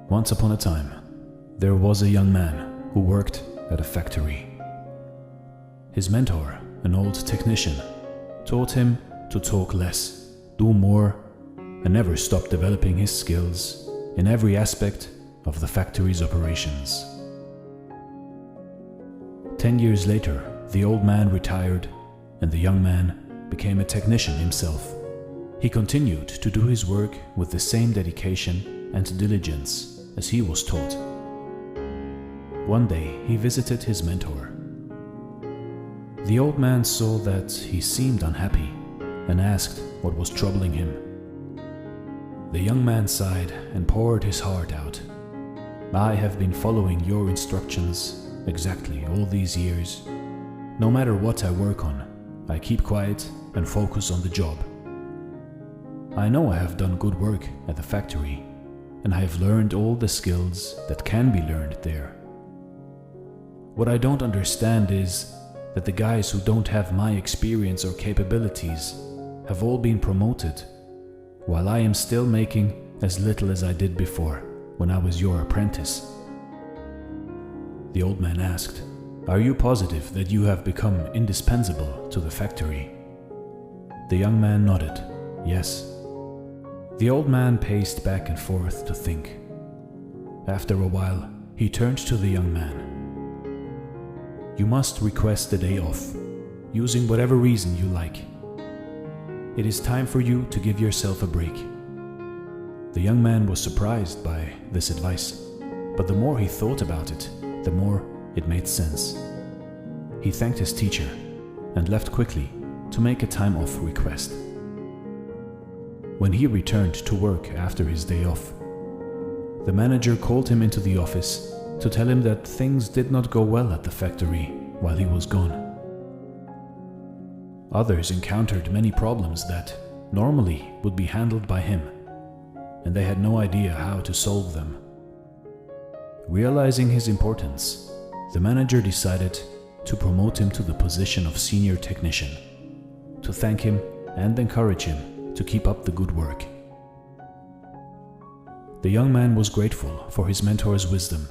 Once upon a time, there was a young man who worked at a factory. His mentor, an old technician, taught him to talk less, do more, and never stop developing his skills in every aspect of the factory's operations. 10 years later, the old man retired and the young man became a technician himself. He continued to do his work with the same dedication and diligence as he was taught. One day, he visited his mentor. The old man saw that he seemed unhappy and asked what was troubling him. The young man sighed and poured his heart out. "I have been following your instructions exactly all these years. No matter what I work on, I keep quiet and focus on the job. I know I have done good work at the factory, and I have learned all the skills that can be learned there. What I don't understand is that the guys who don't have my experience or capabilities have all been promoted, while I am still making as little as I did before when I was your apprentice." The old man asked, "Are you positive that you have become indispensable to the factory?" The young man nodded, "Yes." The old man paced back and forth to think. After a while, he turned to the young man. "You must request a day off, using whatever reason you like. It is time for you to give yourself a break." The young man was surprised by this advice, but the more he thought about it, the more it made sense. He thanked his teacher and left quickly to make a time off request. When he returned to work after his day off, the manager called him into the office to tell him that things did not go well at the factory while he was gone. Others encountered many problems that normally would be handled by him, and they had no idea how to solve them. Realizing his importance, the manager decided to promote him to the position of senior technician, to thank him and encourage him to keep up the good work. The young man was grateful for his mentor's wisdom.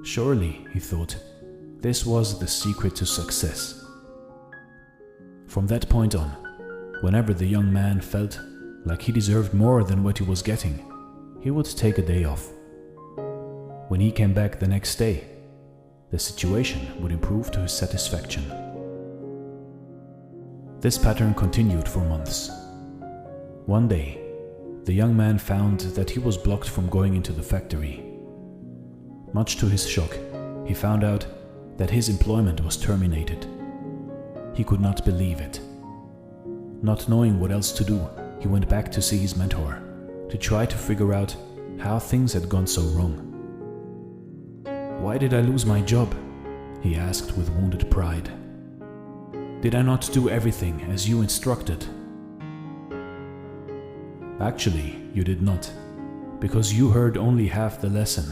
Surely, he thought, this was the secret to success. From that point on, whenever the young man felt like he deserved more than what he was getting, he would take a day off. When he came back the next day, the situation would improve to his satisfaction. This pattern continued for months. One day, the young man found that he was blocked from going into the factory. Much to his shock, he found out that his employment was terminated. He could not believe it. Not knowing what else to do, he went back to see his mentor, to try to figure out how things had gone so wrong. "Why did I lose my job?" he asked with wounded pride. "Did I not do everything as you instructed?" "Actually, you did not, because you heard only half the lesson,"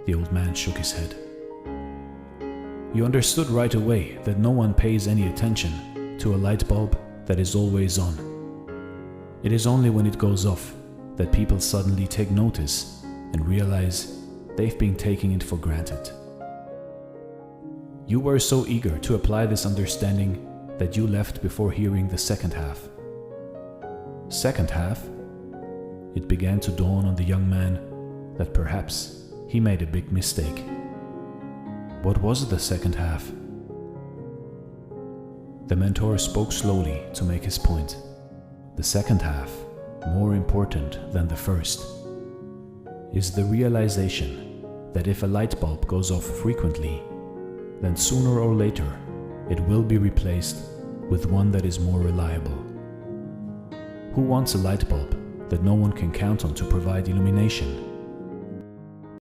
the old man shook his head. "You understood right away that no one pays any attention to a light bulb that is always on. It is only when it goes off that people suddenly take notice and realize they've been taking it for granted. You were so eager to apply this understanding that you left before hearing the second half." Second half? It began to dawn on the young man that perhaps he made a big mistake. What was the second half? The mentor spoke slowly to make his point. The second half, more important than the first, is the realization that if a light bulb goes off frequently, then sooner or later it will be replaced with one that is more reliable. Who wants a light bulb that no one can count on to provide illumination